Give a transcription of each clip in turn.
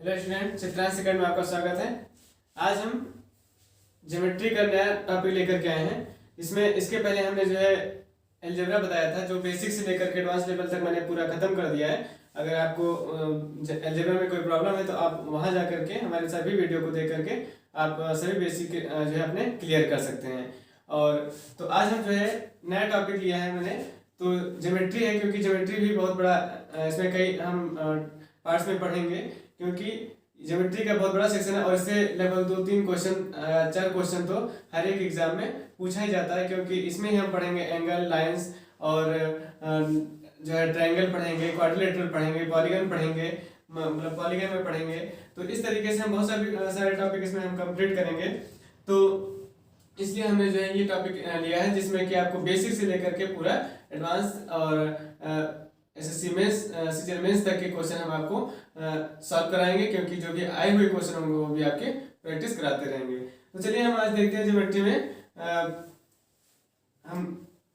Hello student, Chitransh second में आपका स्वागत है। आज हम ज्योमेट्री का नया टॉपिक लेकर के आए हैं। इसके पहले हमने जो है अलजेब्रा बताया था, जो बेसिक से लेकर के एडवांस लेवल तक मैंने पूरा खत्म कर दिया है। अगर आपको अलजेब्रा में कोई प्रॉब्लम है तो आप वहां जा करके हमारे सभी वीडियो को देख करके आप सभी बेसिक जो है अपने क्लियर कर सकते हैं। और तो आज हम जो है नया टॉपिक लिया है मैंने, तो ज्योमेट्री है, क्योंकि ज्योमेट्री भी बहुत बड़ा इसमें कई हम पार्ट्स में पढ़ेंगे, क्योंकि ज्योमेट्री का बहुत बड़ा सेक्शन है और इससे लगभग 2-3 क्वेश्चन 4 क्वेश्चन तो हर एक एग्जाम में पूछा ही जाता है, क्योंकि इसमें ही हम पढ़ेंगे एंगल, लाइंस और जो है ट्रायंगल पढ़ेंगे, क्वाड्रिलेटरल पढ़ेंगे, पॉलीगन पढ़ेंगे, मतलब पॉलीगन में पढ़ेंगे। तो इस तरीके से हम बहुत सारे टॉपिक इसमें हम कंप्लीट करेंगे। तो इसलिए हमने जो है ये टॉपिक लिया है, जिसमें कि आपको बेसिक से लेकर के पूरा एडवांस और एसएससी मेंस, सीजीएल मेंस तक के क्वेश्चन हम आपको सॉल्व कराएंगे, क्योंकि जो भी आए हुए क्वेश्चन होंगे वो भी आपके प्रैक्टिस कराते रहेंगे। तो चलिए हम आज देखते हैं ज्योमेट्री में हम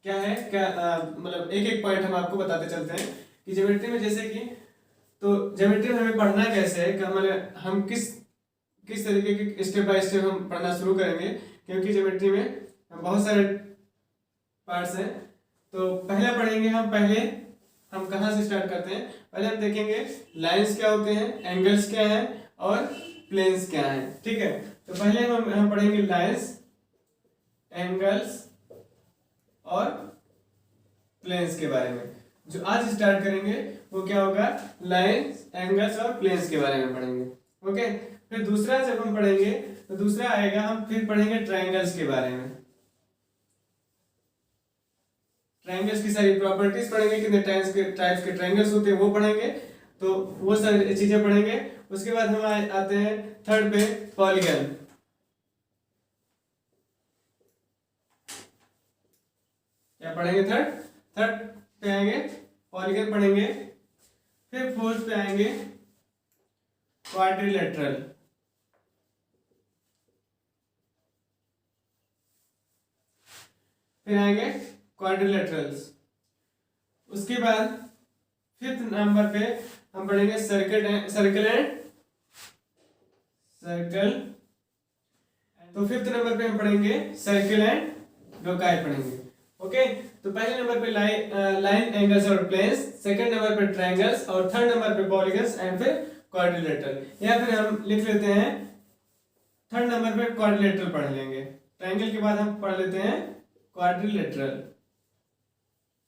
क्या है मतलब एक एक पॉइंट हम आपको बताते चलते हैं कि ज्योमेट्री में जैसे कि, तो ज्योमेट्री में हमें पढ़ना कैसे है, मतलब हम किस तरीके के स्टेप बाय स्टेप हम पढ़ना शुरू करेंगे, क्योंकि ज्योमेट्री में बहुत सारे पार्ट्स हैं। तो पहले पढ़ेंगे हम कहाँ से स्टार्ट करते हैं। पहले हम देखेंगे लाइंस क्या होते हैं, एंगल्स क्या हैं और प्लेन्स क्या हैं। ठीक है, तो पहले हम पढ़ेंगे लाइंस, एंगल्स और प्लेन्स के बारे में। जो आज स्टार्ट करेंगे वो क्या होगा, लाइंस, एंगल्स और प्लेन्स के बारे में पढ़ेंगे। ओके, फिर दूसरा जब हम पढ़ेंगे तो दूसरा आएगा, हम फिर पढ़ेंगे ट्रायंगल्स के बारे में। ट्रायंगल्स की सारी प्रॉपर्टीज पढ़ेंगे, कितने टाइप्स के ट्रायंगल्स होते हैं वो पढ़ेंगे, तो वो सारी चीजें पढ़ेंगे। उसके बाद हम आते हैं थर्ड पे, पॉलीगन। क्या पढ़ेंगे, थर्ड पे आएंगे पॉलीगन पढ़ेंगे। फिर फोर्थ पे आएंगे क्वाड्रिलेटरल। फिर आएंगे क्वाड्रिलेटरल्स। उसके बाद फिफ्थ नंबर पे हम पढ़ेंगे सर्कल। तो फिफ्थ नंबर पे हम पढ़ेंगे सर्कल एंड लोकाई पढ़ेंगे। ओके, तो पहले नंबर पे लाइन, एंगल्स और प्लेन्स, सेकंड नंबर पे ट्रायंगल्स और थर्ड नंबर पे पॉलीगन्स एंड फिर क्वाड्रिलेटरल। या फिर हम लिख लेते हैं थर्ड नंबर पे क्वाड्रिलेटरल पढ़ लेंगे, ट्रायंगल के बाद हम पढ़ लेते हैं क्वाड्रिलेटरल।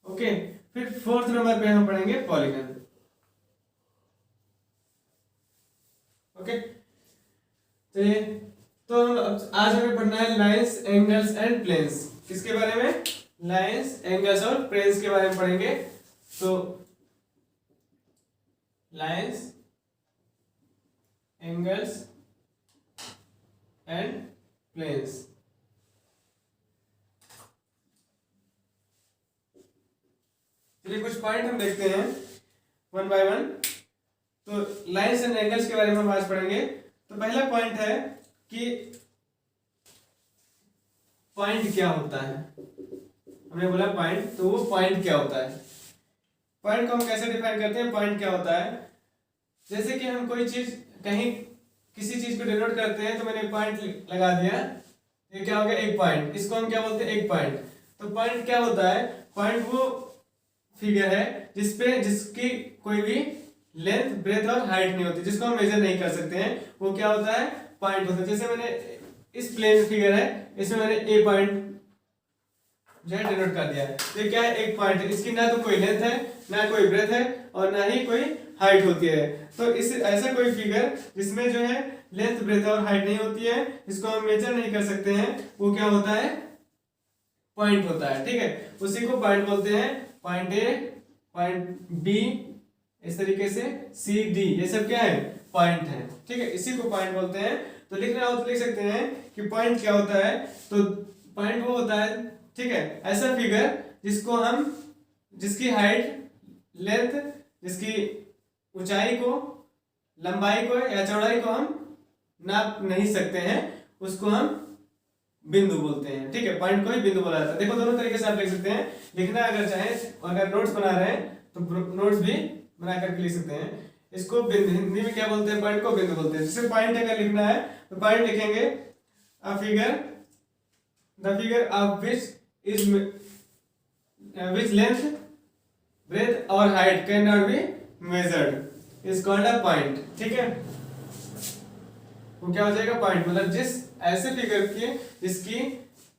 ओके, फिर फोर्थ नंबर पे हम पढ़ेंगे पॉलीगन। ओके, चलिए, तो आज हमें पढ़ना है लाइंस, एंगल्स एंड प्लेन्स। किसके बारे में, लाइंस, एंगल्स और प्लेन्स के बारे में पढ़ेंगे। तो लाइंस, एंगल्स एंड प्लेन्स। चलिए कुछ पॉइंट हम देखते हैं वन बाय वन। तो लाइंस एंड एंगल्स के बारे में हम आज पढ़ेंगे। तो पहला पॉइंट है कि पॉइंट क्या होता है। हमने बोला पॉइंट, तो वो पॉइंट क्या होता है। पॉइंट को हम कैसे डिफाइन करते हैं, पॉइंट क्या होता है, जैसे कि हम कोई चीज कहीं किसी चीज को डिनोट करते हैं, तो मैंने पॉइंट लगा दिया, ये क्या हो गया, एक पॉइंट। इसको हम क्या बोलते हैं, एक पॉइंट। तो पॉइंट क्या होता है, पॉइंट वो फिगर है जिसकी कोई भी लेंथ, ब्रेथ और हाइट नहीं होती, जिसको हम मेजर नहीं कर सकते हैं, वो क्या होता है, पॉइंट होता है। जैसे मैंने इस प्लेन फिगर है, इसमें मैंने ए पॉइंट जो है डिनोट कर दिया है। तो क्या है, एक पॉइंट है, इसकी ना तो कोई लेंथ है, ना कोई ब्रेथ है और ना ही कोई हाइट होती है। तो इस ऐसा कोई फिगर जिसमें जो है लेंथ, ब्रेथ और हाइट नहीं होती है, जिसको हम मेजर नहीं कर सकते हैं, वो क्या होता है, पॉइंट होता है। ठीक है, उसी को पॉइंट बोलते हैं। पॉइंट ए, पॉइंट बी, इस तरीके से सी, डी, ये सब क्या है, पॉइंट है। ठीक है, इसी को पॉइंट बोलते हैं। तो लिखना हो तो लिख सकते हैं कि पॉइंट क्या होता है। तो पॉइंट वो होता है, ठीक है, ऐसा फिगर जिसकी हाइट, लेंथ, जिसकी ऊंचाई को, लंबाई को या चौड़ाई को हम नाप नहीं सकते हैं, उसको हम बिंदु बोलते हैं। ठीक है, पॉइंट को ही बिंदु बोला जाता है। देखो दोनों तरीके से आप लिख सकते हैं। लिखना अगर चाहे, अगर नोट्स बना रहे हैं तो नोट्स भी बना करके लिख सकते हैं। इसको बिंदु, हिंदी में क्या बोलते हैं, पॉइंट को बिंदु बोलते हैं। जैसे पॉइंट अगर लिखना है तो पॉइंट लिखेंगे a figure, the figure of which length breadth और height can not be measured is called a point. ठीक है, वो क्या हो जाएगा, पॉइंट। मतलब जिस ऐसे फिगर की जिसकी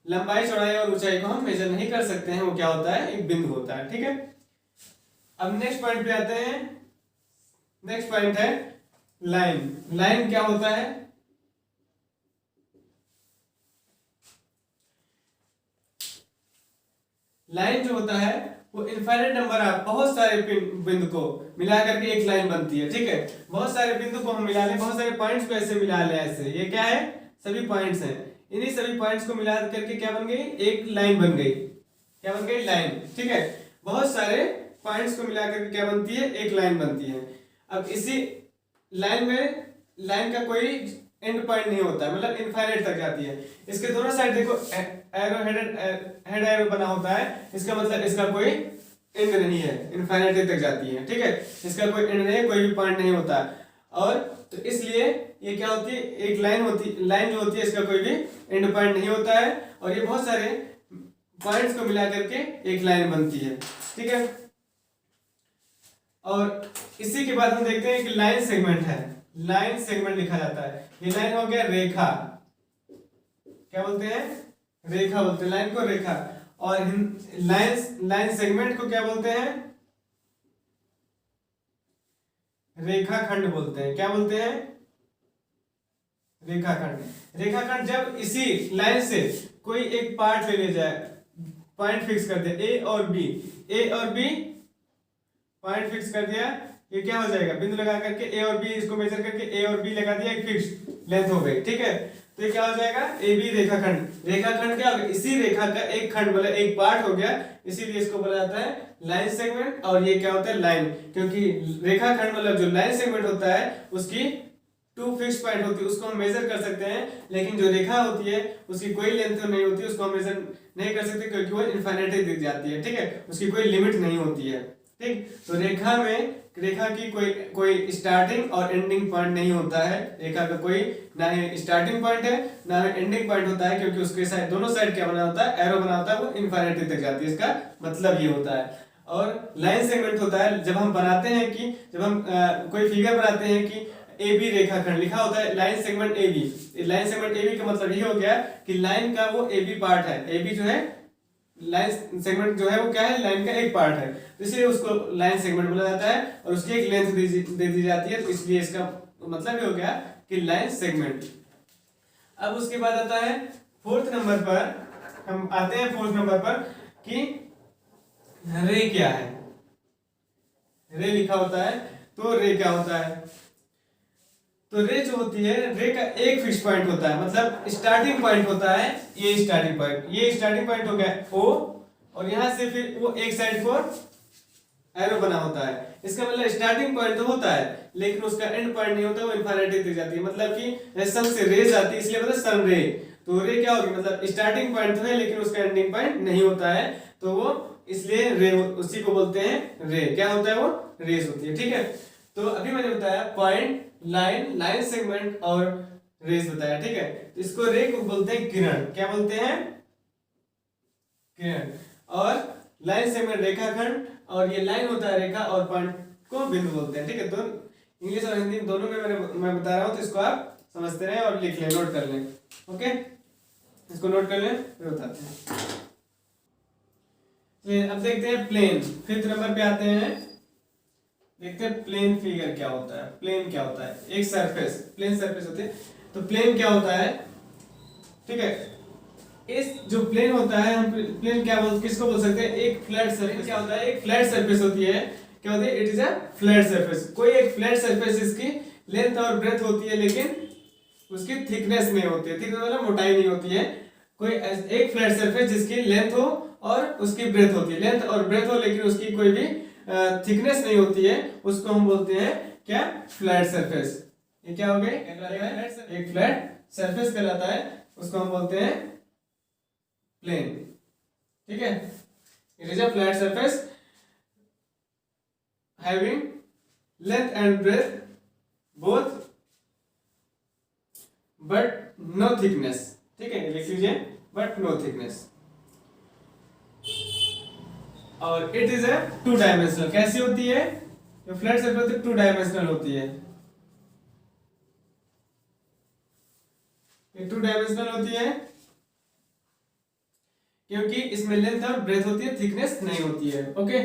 लंबाई चौड़ाई और ऊंचाई को हम मेजर नहीं कर सकते हैं, वो क्या होता है, एक बिंदु होता है। ठीक है, अब नेक्स्ट पॉइंट पे आते हैं। नेक्स्ट पॉइंट है लाइन। लाइन क्या होता है, लाइन जो होता है वो इनफाइनाइट नंबर ऑफ बहुत सारे बिंदु को मिला करके एक लाइन बनती है। ठीक है, बहुत सारे बिंदु को हम मिला लें, बहुत सारे पॉइंट्स को ऐसे मिला लें, ऐसे ये क्या है, सभी पॉइंट्स हैं। इन्हीं सभी पॉइंट्स को मिला करके क्या बन गई, एक लाइन बन गई। क्या बन गई, लाइन। ठीक है, बहुत सारे पॉइंट्स को मिला करके क्या बनती है, एक लाइन बनती है। अब इसी लाइन में, लाइन का कोई एंड पॉइंट नहीं होता है, मतलब इनफाइनाइट तक जाती है। इसके दोनों साइड देखो एरो हेड एरो बना होता है, इसका मतलब इसका कोई एंड नहीं है, इनफाइनाइट तक जाती है। ठीक है, इसका कोई एंड नहीं है, कोई भी पॉइंट नहीं होता। और तो इसलिए ये क्या होती है, एक लाइन होती, लाइन जो होती है इसका कोई भी एंड पॉइंट नहीं होता है, और ये बहुत सारे पॉइंट्स को मिला करके एक लाइन बनती है। ठीक है, और इसी के बाद हम देखते हैं कि लाइन सेगमेंट है। लाइन सेगमेंट लिखा जाता है, ये लाइन हो गया रेखा, क्या बोलते हैं, रेखा बोलते हैं, लाइन को रेखा। और लाइन सेगमेंट को क्या बोलते हैं, रेखाखंड बोलते हैं। क्या बोलते हैं, रेखाखंड। रेखाखंड जब इसी लाइन से कोई एक पार्ट ले ले जाए, पॉइंट फिक्स कर दे ए और बी, ए और बी पॉइंट फिक्स कर दिया, ये क्या हो जाएगा, बिंदु लगा करके ए और बी, इसको मेजर करके ए और बी लगा दिया, एक फिक्स लेंथ हो गई। ठीक है, तो ये क्या हो जाएगा, ए बी रेखाखंड। रेखाखंड क्या हो गया, इसी रेखा का एक खंड, मतलब एक पार्ट हो गया, इसीलिए इसको बोला जाता है लाइन सेगमेंट। और ये क्या होता है, लाइन, क्योंकि रेखाखंड मतलब जो लाइन सेगमेंट होता है उसकी टू फिक्स पॉइंट होती है, उसको हम मेजर कर सकते हैं, लेकिन जो रेखा होती है उसकी कोई लेंथ नहीं होती, उसको हम मेजर नहीं कर सकते क्योंकि वो इनफाइनाइट दिख जाती है। ठीक है, उसकी कोई लिमिट नहीं होती है। ठीक, तो रेखा में, रेखा की कोई स्टार्टिंग और एंडिंग पॉइंट नहीं होता है। रेखा का कोई ना ही स्टार्टिंग पॉइंट है ना ही एंडिंग पॉइंट होता है, क्योंकि उसके साइड, दोनों साइड क्या बना होता है, एरो बना होता है, वो इनफाइनाइट तक जाती है, इसका मतलब ये होता है। और लाइन सेगमेंट होता है जब हम बनाते हैं कि, जब हम कोई फिगर बनाते हैं कि ए बी रेखाखंड लिखा होता है, line segment A B. Line segment A B का मतलब ये हो गया कि लाइन का वो ए बी पार्ट है, ए बी जो है लाइन सेगमेंट जो है वो क्या है, लाइन का एक पार्ट है, तो इसलिए उसको लाइन सेगमेंट बोला जाता है, और उसकी एक लेंथ दे दी जाती है, तो इसलिए इसका मतलब ये हो गया कि लाइन सेगमेंट। अब उसके बाद आता है फोर्थ नंबर पर, हम आते हैं फोर्थ नंबर पर कि रे क्या है। रे लिखा होता है, तो रे क्या होता है, तो रे जो होती है, रे का एक फिक्स पॉइंट होता है, मतलब स्टार्टिंग पॉइंट होता है, ये स्टार्टिंग पॉइंट, ये स्टार्टिंग पॉइंट हो गया ओ, और यहां से फिर वो एक साइड को एरो बना होता है। इसका मतलब स्टार्टिंग पॉइंट तो होता है, लेकिन उसका एंड पॉइंट नहीं होता, वो इनफाइनाइट तक जाती है। मतलब कि सन से रेज आती है, इसलिए मतलब सन रे। तो रे क्या होगी, मतलब स्टार्टिंग पॉइंट तो है लेकिन उसका एंडिंग पॉइंट नहीं होता है, तो वो इसलिए रे, उसी को बोलते हैं रे। क्या होता है, वो रेज होती है। ठीक है, तो अभी मैंने बताया पॉइंट, लाइन, लाइन सेगमेंट और रेज बताया। ठीक है, तो इसको रे को बोलते हैं किरण। क्या बोलते हैं, किरण। और लाइन सेगमेंट रेखाखंड, और ये लाइन होता है रेखा, और पॉइंट को बिंदु बोलते हैं। ठीक है, तो इंग्लिश और हिंदी दोनों में मैं बता रहा हूं, तो इसको आप समझते रहें और लिख लें, नोट कर लें। ओके, इसको नोट कर लें, फिर बताते हैं। अब देखते हैं प्लेन, फिफ्थ नंबर पे आते हैं। देखते हैं प्लेन फिगर क्या होता है। प्लेन क्या होता है, एक सरफेस, प्लेन सरफेस होती है, तो प्लेन क्या होता है। ठीक है, इस जो प्लेन होता है, हम प्लेन क्या किसको बोल सकते हैं, एक फ्लैट सरफेस। क्या होता है, एक फ्लैट सरफेस होती है। क्या होती है, it is a flat surface. कोई एक फ्लैट सरफेस, इसकी लेंथ और ब्रेथ होती है, लेकिन उसकी थिकनेस नहीं होती है, थिकनेस मतलब मोटाई नहीं होती है। कोई एक फ्लैट सरफेस जिसकी लेंथ हो और उसकी ब्रेथ होती है, लेंथ और ब्रेथ हो, लेकिन उसकी कोई भी थिकनेस नहीं होती है, उसको हम बोलते हैं क्या, फ्लैट सरफेस। ये क्या हो गए, एक फ्लैट सरफेस कहलाता है, उसको हम बोलते हैं प्लेन। ठीक है, it is a flat surface having length and breadth both but no thickness. ठीक है, लिख लीजिए, बट नो थिकनेस। और it is a two dimensional. कैसी होती है? जो फ्लैट सर्कल होती है टू डायमेंशनल होती है। ये टू डायमेंशनल होती है क्योंकि इसमें लेंथ और ब्रेथ होती है, थिकनेस नहीं होती है। ओके,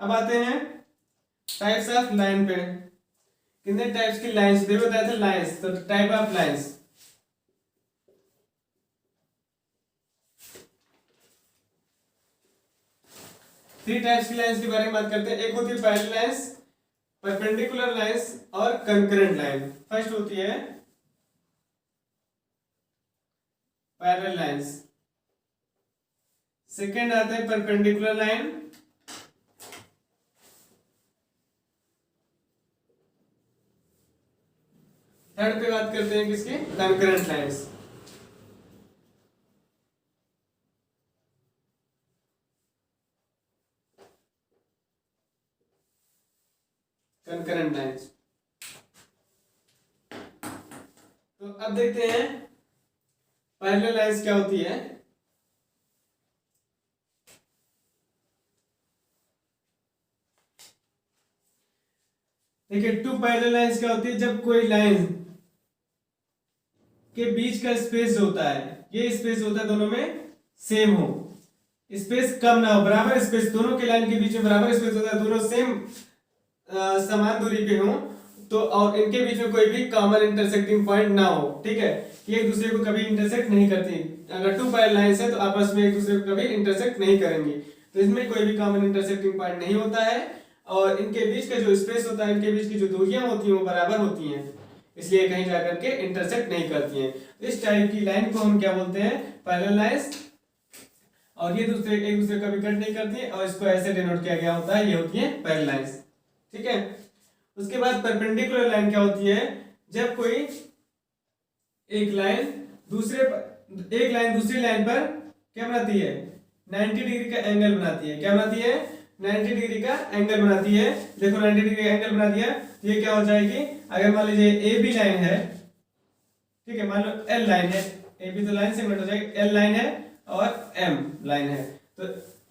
अब आते हैं टाइप्स ऑफ लाइन पे। कितने टाइप्स की लाइंस भी बताया था, लाइंस। तो type of lines, three types की लाइंस के बारे में बात करते हैं। एक होती है पैरेलल लाइंस, परपेंडिकुलर लाइंस और कंकरेंट लाइन। फर्स्ट होती है पैरेलल लाइंस, सेकेंड आते हैं परपेंडिकुलर लाइन, थर्ड पे बात करते हैं किसकी, कंकरेंट लाइंस। Concurrent lines. तो अब देखते हैं पैरेलल लाइंस क्या होती है। देखिए, टू पैरेलल लाइंस क्या होती है? जब कोई लाइन के बीच का स्पेस होता है, ये स्पेस होता है दोनों में सेम हो, स्पेस कम ना हो, बराबर स्पेस, दोनों के लाइन के बीच में बराबर स्पेस होता है, दोनों सेम समान दूरी पे हो, तो और इनके बीच में कोई भी कॉमन इंटरसेक्टिंग पॉइंट ना हो। ठीक है, ये एक दूसरे को कभी इंटरसेक्ट नहीं करती। अगर टू पैरेलल लाइंस है तो आपस में एक दूसरे को कभी इंटरसेक्ट नहीं करेंगी, तो इसमें कोई भी कॉमन इंटरसेक्टिंग पॉइंट नहीं होता है, और इनके बीच का जो स्पेस होता है, इनके बीच की जो दूरियां होती हैं वो बराबर होती हैं, इसलिए कहीं जाकर के इंटरसेक्ट नहीं करती हैं। तो इस टाइप की लाइन को हम क्या बोलते हैं? Parallel lines. और ये दूसरे एक दूसरे का भी कट नहीं करती है, और इसको ऐसे डिनोट किया गया होता है, ये होती है पैरेलल लाइंस। ठीक है, उसके बाद परपेंडिकुलर लाइन क्या होती है? जब कोई एक लाइन दूसरी लाइन पर क्या बनाती है? 90 डिग्री का एंगल बनाती है। क्या बनाती है? 90 डिग्री का एंगल बनाती है। देखो 90 डिग्री का एंगल बना दिया, तो ये क्या हो जाएगी? अगर मान लीजिए ए बी लाइन है, ठीक है, मान लो एल लाइन है, ए बी तो लाइन सेगमेंट हो जाएगी, एल लाइन है और एम लाइन है, तो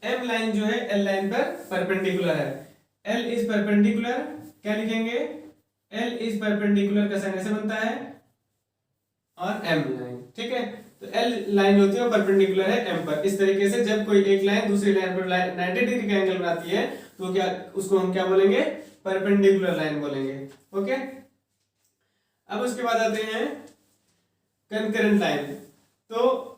एम लाइन जो है एल लाइन पर परपेंडिकुलर है। एल इज परपेंडिकुलर, क्या लिखेंगे? एल इज परपेंडिकुलर का साइन ऐसे बनता है, और एम लाइन। ठीक है, तो एल लाइन होती है वो परपेंडिकुलर है एम पर। इस तरीके से जब कोई एक लाइन दूसरी लाइन पर 90 डिग्री का एंगल बनाती है, तो क्या उसको हम क्या बोलेंगे? परपेंडिकुलर लाइन बोलेंगे। ओके, अब उसके बाद आते हैं कंकरेंट लाइन। तो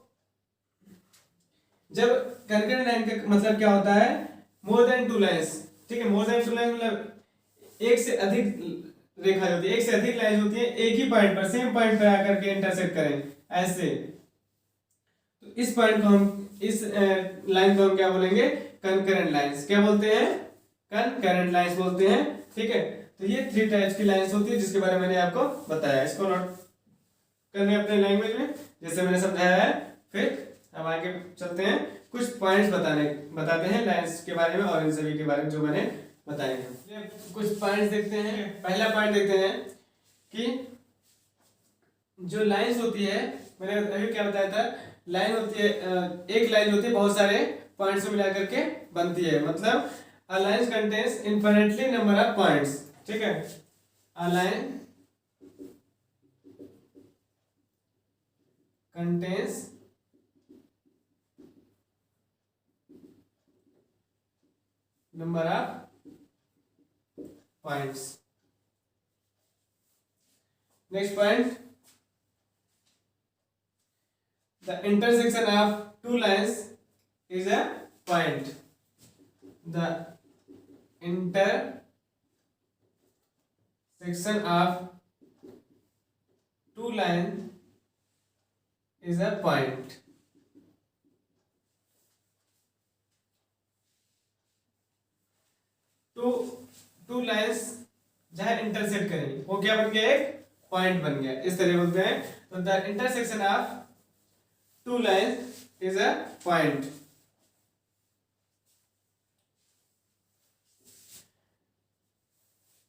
जब कंकरेंट लाइन का मतलब क्या होता है? More than two lines. ठीक है, मोर देन टू लाइन मतलब एक से अधिक रेखा होती है, एक से अधिक लाइन होती है, एक ही पॉइंट पर, सेम पॉइंट पर आकर के इंटरसेक्ट करें ऐसे, तो इस पॉइंट को हम, इस लाइन को हम क्या बोलेंगे? Concurrent lines. क्या बोलते हैं? कंकरेंट लाइंस बोलते हैं। ठीक है, तो ये थ्री टाइप्स की लाइंस होती है जिसके बारे में मैंने आपको बताया। इसको नोट करने अपने लैंग्वेज में जैसे मैंने समझाया है। फिर हम आगे चलते हैं, कुछ पॉइंट्स बताते हैं लाइंस के बारे में और इन सभी के बारे में जो मैंने बताए हैं। कुछ पॉइंट्स देखते हैं। पहला पॉइंट देखते हैं कि जो लाइंस होती है, मैंने अभी क्या बताया था, लाइन होती है, एक लाइन होती है बहुत सारे पॉइंट्स को मिला करके बनती है। मतलब a line contains infinitely number of points. ठीक है, a line contains number of points. Next point, the intersection of two lines is a point. The intersection of two lines is a point. Two lines जहां intersect करेंगे वो क्या बन गया? एक point बन गया। इस तरह बोलते हैं। तो the intersection of two lines is a point.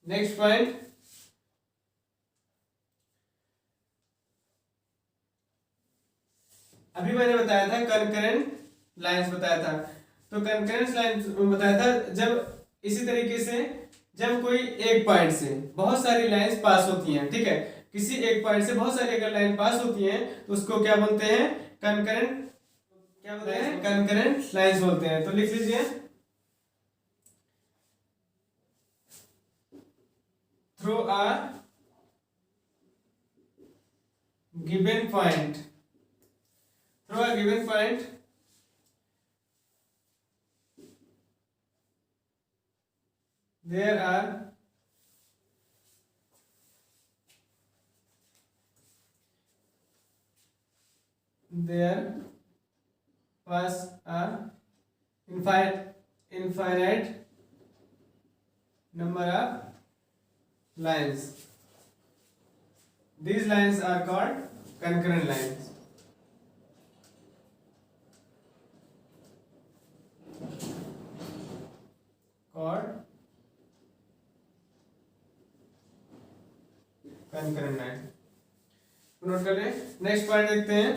Next point, अभी मैंने बताया था कंकरेंट लाइंस बताया था। तो कंकरेंट लाइंस बताया था जब इसी तरीके से जब कोई एक पॉइंट से बहुत सारी लाइंस पास होती हैं, ठीक है, किसी एक पॉइंट से बहुत सारी अगर लाइन पास होती हैं तो उसको क्या बोलते हैं, कंकरेंट, क्या बोलते हैं, कंकरेंट लाइंस बोलते हैं। तो लिख लीजिए, through a given point, through a given point there was a infinite number of lines. These lines are called concurrent lines. concurrent line note कर लें। नेक्स्ट पॉइंट देखते हैं,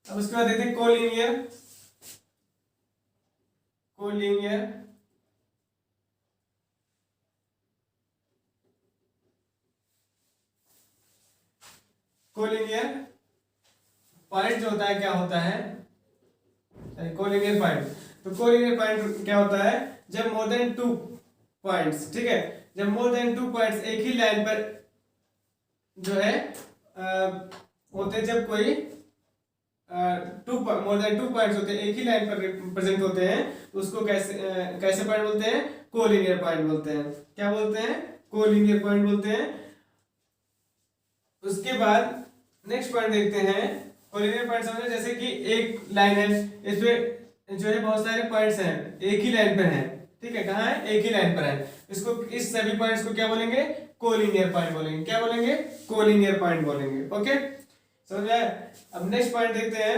अब उसके बाद देखते हैं कोलिनियर। कोलिनियर कोलिनियर पॉइंट जो होता है क्या होता है, कोलिनियर पॉइंट, तो कोलिनियर पॉइंट क्या होता है, जब मोर देन टू पॉइंट्स, ठीक है, जब मोर देन टू पॉइंट्स एक ही लाइन पर जो है होते, जब कोई मोर देन टू पॉइंट्स होते हैं एक ही लाइन पर प्रेजेंट होते हैं, तो उसको कैसे पॉइंट बोलते हैं, कोलिनियर पॉइंट बोलते हैं। क्या बोलते हैं, कोलिनियर पॉइंट बोलते हैं। उसके बाद नेक्स्ट पॉइंट देखते हैं, कोलिनियर पॉइंट समझो जैसे कि एक लाइन है, इसमें जो है बहुत सारे पॉइंट्स हैं एक ही लाइन पर हैं, ठीक है, कहाँ है, एक ही लाइन पर है, इसको इस सभी पॉइंट्स को क्या बोलेंगे, कोलिनियर पॉइंट बोलेंगे। क्या बोलेंगे, कोलिनियर पॉइंट बोलेंगे। ओके, समझ आया। अब नेक्स्ट पॉइंट देखते हैं,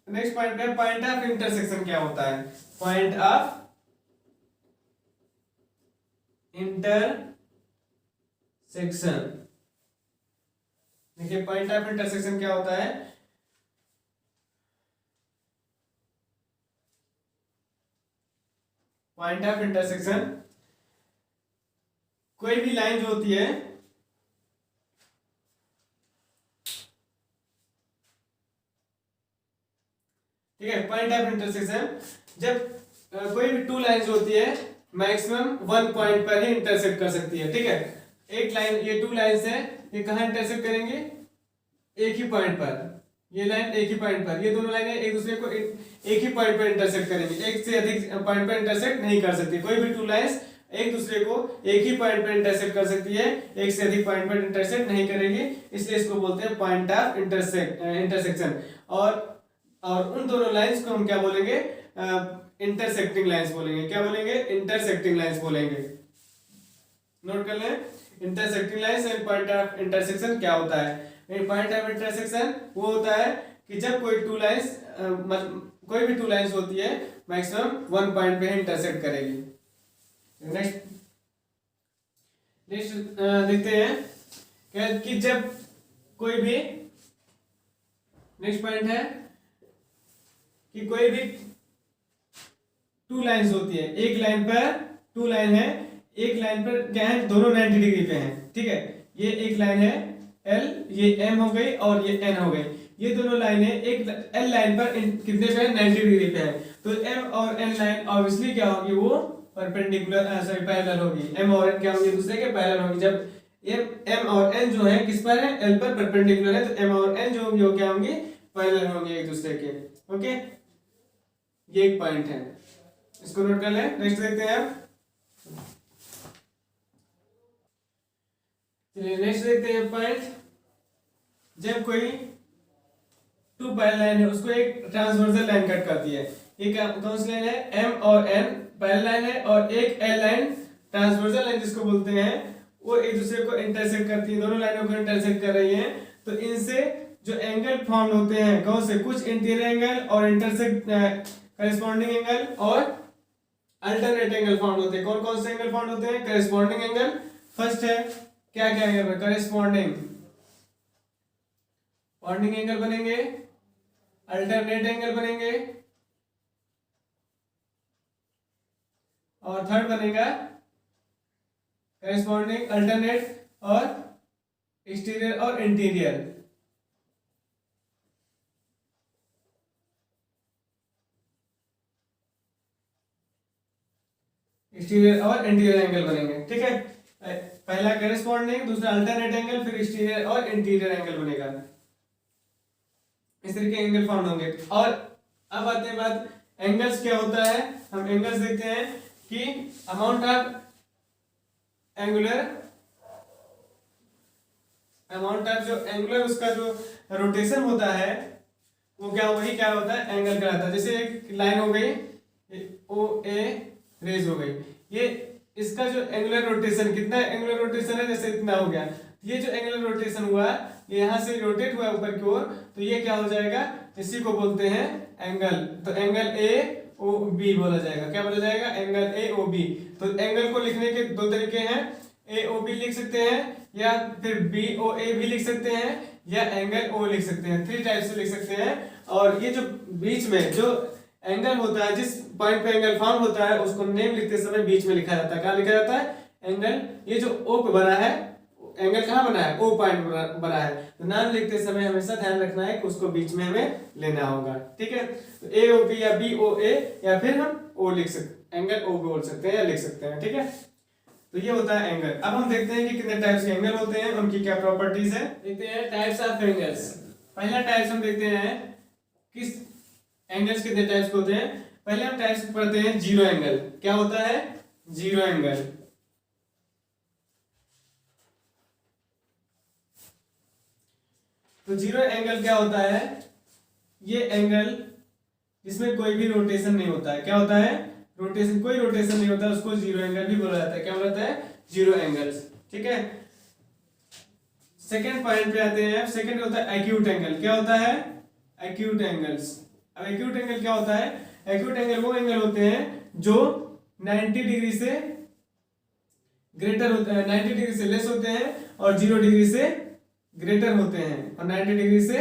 नेक्स्ट पॉइंट है पॉइंट ऑफ इंटरसेक्शन। क्या होता है, पॉइंट ऑफ इंटरसेक्शन। देखिए पॉइंट ऑफ इंटरसेक्शन क्या होता है, पॉइंट ऑफ इंटरसेक्शन कोई भी लाइन जो होती है, ठीक है, पॉइंट ऑफ इंटरसेक्शन जब कोई भी टू लाइंस होती है मैक्सिमम वन पॉइंट पर ही इंटरसेक्ट कर सकती है, ठीक है। एक लाइन, ये टू लाइंस है, ये कहाँ इंटरसेक्ट करेंगे, एक ही पॉइंट पर, ये लाइन एक ही पॉइंट पर, ये दोनों लाइनें एक दूसरे को एक ही पॉइंट पर इंटरसेक्ट करेंगे, एक से अधिक पॉइंट पर इंटरसेक्ट नहीं कर सकती। कोई भी टू लाइंस एक दूसरे को एक ही पॉइंट पर इंटरसेक्ट कर सकती है, एक से अधिक पॉइंट पर इंटरसेक्ट नहीं करेगी, इसलिए इसको बोलते हैं पॉइंट ऑफ इंटरसेक्शन। और उन दोनों लाइंस को हम क्या बोलेंगे, इंटरसेक्टिंग लाइंस बोलेंगे। क्या बोलेंगे, इंटरसेक्टिंग लाइंस बोलेंगे। नोट कर लें, intersecting lines and point of intersection क्या होता है। पॉइंट ऑफ इंटरसेक्शन वो होता है कि जब कोई टू लाइंस कोई भी टू लाइंस होती है मैक्सिमम वन पॉइंट पे इंटरसेक्ट करेगी। नेक्स्ट देखते हैं कि जब कोई भी, नेक्स्ट पॉइंट है कि कोई भी टू लाइंस होती है, एक लाइन पर टू लाइन है, एक लाइन पर क्या है, दोनों 90 डिग्री पे हैं, ठीक है। ये एक लाइन है L, ये M हो गई और ये N हो गई, ये दोनों लाइनें एक L लाइन पर कितने पे है, 90 डिग्री पे है, तो M और N लाइन ऑब्वियसली क्या होगी, वो परपेंडिकुलर सॉरी पैरेलल होगी। M और N क्या होंगे, दूसरे के पैरेलल होंगी। जब M और N जो है किस पर है, L पर परपेंडिकुलर है, तो M और N जो होंगे वो क्या होंगे, पैरेलल होंगे एक दूसरे के। ओके, ये एक पॉइंट है, इसको नोट कर लें। नेक्स्ट देखते हैं आप, चलिए नेक्स्ट देखते हैं पॉइंट, जब कोई टू पैरेलल लाइन है उसको एक ट्रांसवर्सल लाइन कट करती है। ये कौन सी लाइन है, M और N पैरेलल लाइन है, और एक L लाइन ट्रांसवर्सल लाइन जिसको बोलते हैं, वो एक दूसरे को इंटरसेक्ट करती है, दोनों लाइनों को इंटरसेक्ट कर रही हैं। तो इनसे जो एंगल फॉर्म होते हैं, कौन से, कुछ इंटीरियर एंगल और इंटरसेक्ट करेस्पॉन्डिंग एंगल और अल्टरनेट एंगल फाउंड होते हैं। कौन कौन से एंगल फाउंड होते हैं? करेस्पॉन्डिंग एंगल फर्स्ट है, क्या क्या है करेस्पॉन्डिंग पॉइंटिंग एंगल बनेंगे, अल्टरनेट एंगल बनेंगे, और थर्ड बनेगा करेस्पॉन्डिंग अल्टरनेट और एक्सटीरियर और इंटीरियर। एक्सटीरियर और इंटीरियर एंगल बनेंगे, ठीक है। पहला करेस्पॉन्डिंग, दूसरा अल्टरनेट एंगल, फिर एक्सटीरियर और इंटीरियर एंगल बनेगा। इस तरीके एंगल फाउंड होंगे। और अब आते हैं बात एंगल्स क्या होता है। हम एंगल्स देखते हैं कि अमाउंट ऑफ जो एंगुलर उसका जो रोटेशन होता है वो क्या, वही क्या होता है, एंगल कहलाता है। जैसे एक लाइन हो गई ओ ए रेज हो गई, ये इसका जो एंगुलर रोटेशन, कितना एंगुलर रोटेशन है, जैसे इतना हो गया, ये जो एंगुलर रोटेशन हुआ ये यहाँ से रोटेट हुआ ऊपर की ओर, तो ये क्या हो जाएगा, इसी को बोलते हैं एंगल। तो एंगल ए ओ बी बोला जाएगा। क्या बोला जाएगा? Angle A O B. तो एंगल को लिखने के दो तरीके हैं, ए ओ बी लिख सकते हैं या फिर बी ओ ए भी लिख सकते हैं या एंगल ओ लिख सकते हैं। थ्री टाइप से लिख सकते हैं। और ये जो बीच में जो एंगल होता है, जिस पॉइंट पे एंगल फाउंड होता है, उसको नेम लिखते समय बीच में लिखा जाता है। कहाँ लिखा जाता है? एंगल, ये जो ओ पे बना है, एंगल कहाँ बना है? ओ पॉइंट बना है। तो नाम लिखते समय हमेशा ध्यान रखना है कि उसको बीच में हमें लेना होगा, ठीक है। तो ए ओ बी या बी ओ ए या फिर हम ओ लिख सकते, एंगल ओ बोल सकते हैं या लिख सकते हैं, ठीक है। तो ये होता है एंगल। अब हम देखते हैं कि कितने टाइप्स के एंगल होते हैं, उनकी क्या प्रॉपर्टीज है। देखते हैं टाइप्स ऑफ एंगल्स। पहला टाइप्स हम देखते हैं किस एंगल्स कितने टाइप्स के होते हैं। पहले हम टाइप्स पढ़ते हैं जीरो एंगल। क्या होता है? Zero angle. तो जीरो एंगल क्या होता है? ये एंगल जिसमें कोई भी रोटेशन नहीं होता है। क्या होता है? रोटेशन, कोई रोटेशन नहीं होता, उसको जीरो एंगल भी बोला जाता है। क्या बोला जाता है? जीरो एंगल्स, ठीक है। सेकंड पॉइंट पे आते हैं। सेकंड होता है एक्यूट एंगल। क्या होता है? Acute angles. अब एक्यूट एंगल क्या होता है? एक्यूट एंगल वो एंगल होते हैं जो 90 डिग्री से ग्रेटर होते हैं, 90 डिग्री से लेस होते हैं और 0 डिग्री से ग्रेटर होते हैं और 90 डिग्री से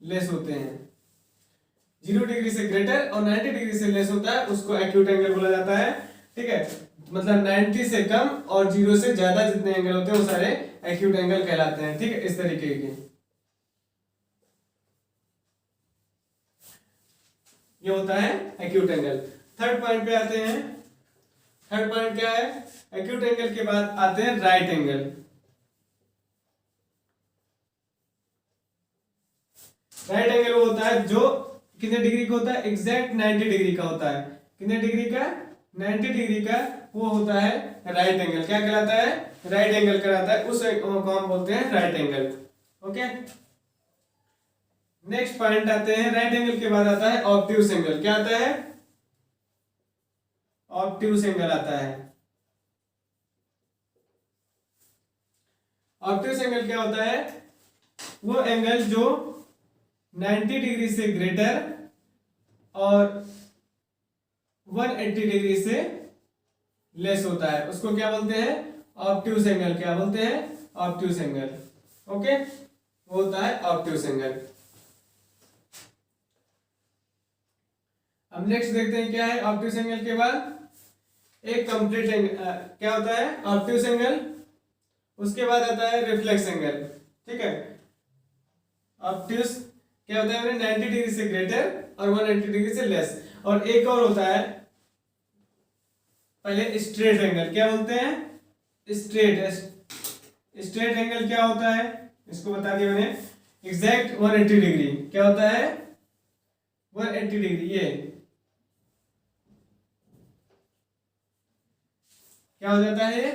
लेस होते हैं। 0 डिग्री से ग्रेटर और 90 डिग्री से लेस होता है, उसको एक्यूट एंगल बोला जाता है, ठीक है। मतलब 90 से कम और 0 से ज्यादा जितने एंगल होते हैं वो सारे एक्यूट एंगल कहलाते हैं, ठीक है। इस तरीके के ये होता है एक्यूट एंगल। थर्ड पॉइंट पे आते हैं। थर्ड पॉइंट क्या है? एक्यूट एंगल के बाद आते हैं राइट एंगल। राइट एंगल वो होता है जो कितने डिग्री का होता है? एग्जैक्ट 90 डिग्री का होता है। कितने डिग्री का? 90 डिग्री का वो होता है राइट एंगल। क्या कहलाता है? राइट एंगल कहलाता है। उस को हम बोलते हैं right angle, okay. Next point आते हैं। राइट एंगल के बाद आता है ऑब्ट्यूस एंगल। क्या आता है? ऑब्ट्यूस एंगल आता है। ऑब्ट्यूस एंगल क्या होता है? वो एंगल जो 90 डिग्री से ग्रेटर और 180 डिग्री से लेस होता है, उसको क्या बोलते हैं? Obtuse angle. क्या बोलते हैं? Obtuse angle, okay. वो होता है ऑब्ट्यूस एंगल। अब नेक्स्ट देखते हैं क्या है ऑब्ट्यूस एंगल के बाद। एक कंप्लीट एंगल क्या होता है? Obtuse angle. उसके बाद आता है रिफ्लेक्स एंगल, ठीक है। ऑब्ट्यूस क्या होता है? 90 डिग्री से ग्रेटर और 180 डिग्री से लेस। और एक और होता है पहले स्ट्रेट एंगल। क्या बोलते हैं? स्ट्रेट एंगल क्या होता है? इसको बता दिया मैंने। Exact 180 degree. क्या होता है? 180 डिग्री। ये क्या हो जाता है?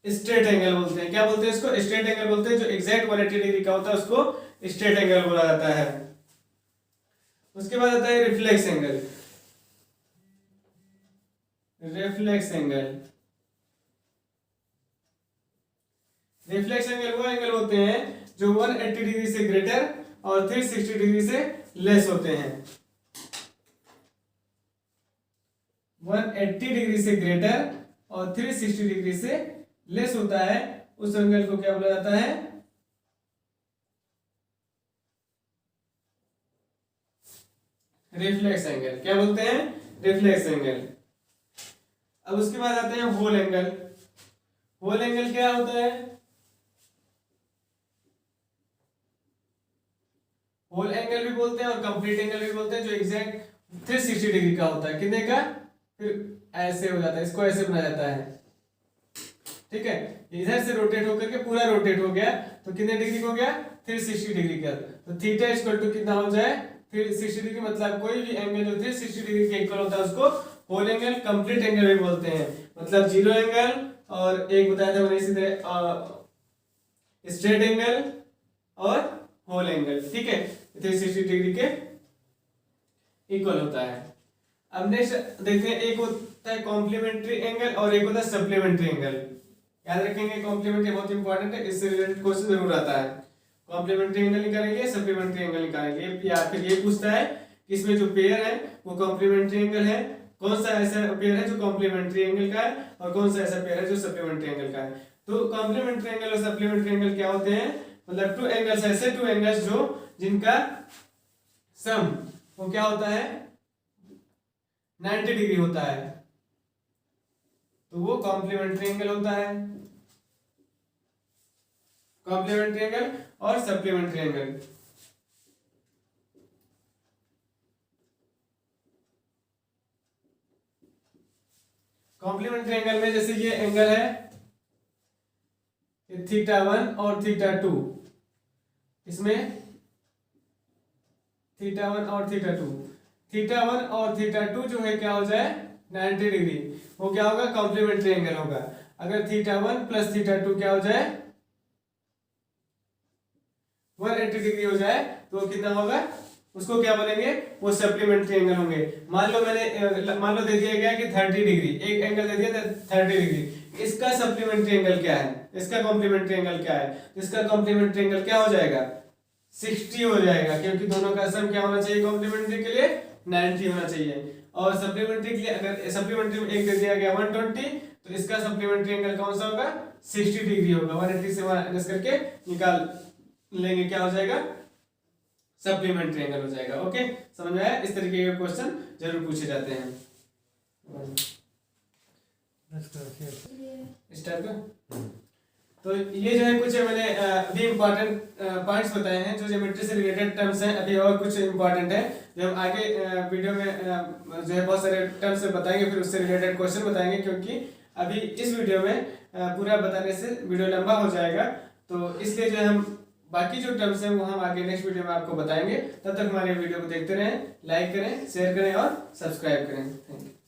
स्ट्रेट एंगल बोलते हैं। क्या बोलते हैं इसको? स्ट्रेट एंगल बोलते हैं। जो एग्जैक्ट 180 डिग्री का होता है उसको स्ट्रेट एंगल बोला जाता है। उसके बाद आता है reflex angle. Reflex angle. Reflex angle वो एंगल होते हैं जो 180 डिग्री से ग्रेटर और 360 डिग्री से लेस होते हैं, 180 डिग्री से ग्रेटर और 360 डिग्री से लेस होता है, उस एंगल को क्या बोला जाता है? Reflex angle. क्या बोलते हैं? Reflex angle. अब उसके बाद आते हैं होल एंगल। होल एंगल क्या होता है? होल एंगल भी बोलते हैं और कंप्लीट एंगल भी बोलते हैं, जो एग्जैक्ट 360 डिग्री का होता है। कितने का? फिर ऐसे हो जाता है, इसको ऐसे बनाया जाता है, ठीक है। इधर से रोटेट होकर के पूरा रोटेट हो गया तो कितने डिग्री हो गया? 360 डिग्री का। तो थीटा इक्वल टू कितना हो जाए? 360 डिग्री। मतलब कोई भी एंगल जो 360 डिग्री के इक्वल होता है उसको होल एंगल, कंप्लीट एंगल भी बोलते हैं। मतलब जीरो एंगल और एक बताया था मैंने सीधे स्ट्रेट एंगल और होल एंगल, ठीक है, 360 डिग्री के इक्वल होता है। अब नेक्स्ट देखते हैं, एक होता है कॉम्प्लीमेंट्री एंगल और एक होता है सप्लीमेंट्री एंगल। याद रखेंगे कॉम्प्लीमेंट्री बहुत इंपॉर्टेंट है, इससे रिलेटेड क्वेश्चन जरूर आता है। कॉम्प्लीमेंट्री एंगल निकालेंगे, सप्लीमेंट्री एंगल निकालेंगे, या फिर ये पूछता है कि इसमें जो पेयर है वो कॉम्प्लीमेंट्री एंगल है, कौन सा ऐसा पेयर है जो कॉम्प्लीमेंट्री एंगल का है और कौन सा ऐसा पेयर है जो सप्लीमेंट्री एंगल का है। तो कॉम्प्लीमेंट्री एंगल और सप्लीमेंट्री एंगल क्या होते हैं? मतलब टू एंगल्स, ऐसे टू एंगल्स जो जिनका सम वो क्या होता है? 90 डिग्री होता है, तो वो कॉम्प्लीमेंट्री एंगल होता है। कॉम्प्लीमेंट्री एंगल और सप्लीमेंट्री एंगल। कॉम्प्लीमेंट्री एंगल में जैसे ये एंगल है थीटा 1 और थीटा 2, इसमें थीटा 1 और थीटा 2, थीटा 1 और थीटा 2 जो है क्या हो जाए? 90 डिग्री, वो क्या होगा? कॉम्प्लीमेंट्री एंगल होगा। अगर थीटा 1 प्लस थीटा 2 क्या हो जाए? 180 डिग्री हो जाए तो कितना होगा? उसको क्या बोलेंगे? वो सप्लीमेंट्री एंगल होंगे। मान लो दे दिया गया कि 30 डिग्री, एक एंगल दे दिया 30 डिग्री, इसका सप्लीमेंट्री एंगल क्या है? इसका कॉम्प्लीमेंट्री एंगल क्या है? इसका कॉम्प्लीमेंट्री एंगल क्या हो जाएगा? 60 हो जाएगा, क्योंकि दोनों का सम क्या होना चाहिए? कॉम्प्लीमेंट्री के लिए 90 होना चाहिए। और सप्लीमेंट्री के लिए अगर सप्लीमेंट्री में एक दे दिया गया 120, तो इसका सप्लीमेंट्री एंगल कौन सा होगा? 60 डिग्री होगा। 180 से माइनस करके निकाल लेंगे, क्या हो जाएगा? सप्लीमेंट्री एंगल हो जाएगा। ओके, समझ में आया? इस तरीके के क्वेश्चन जरूर पूछे जाते हैं। इस टाइप का। तो ये जो है कुछ मैंने अभी इम्पोर्टेंट पॉइंट्स बताए हैं जो ज्योमेट्री से रिलेटेड टर्म्स हैं। अभी और कुछ इम्पोर्टेंट है जो हम आगे वीडियो में जो है बहुत सारे टर्म्स बताएंगे, फिर उससे रिलेटेड क्वेश्चन बताएंगे, क्योंकि अभी इस वीडियो में पूरा बताने से वीडियो लंबा हो जाएगा। तो इसलिए जो है हम बाकी जो टर्म्स हैं वो हम आगे नेक्स्ट वीडियो में आपको बताएंगे। तब तक हमारे वीडियो को देखते रहें, लाइक करें, शेयर करें और सब्सक्राइब करें। Thank you.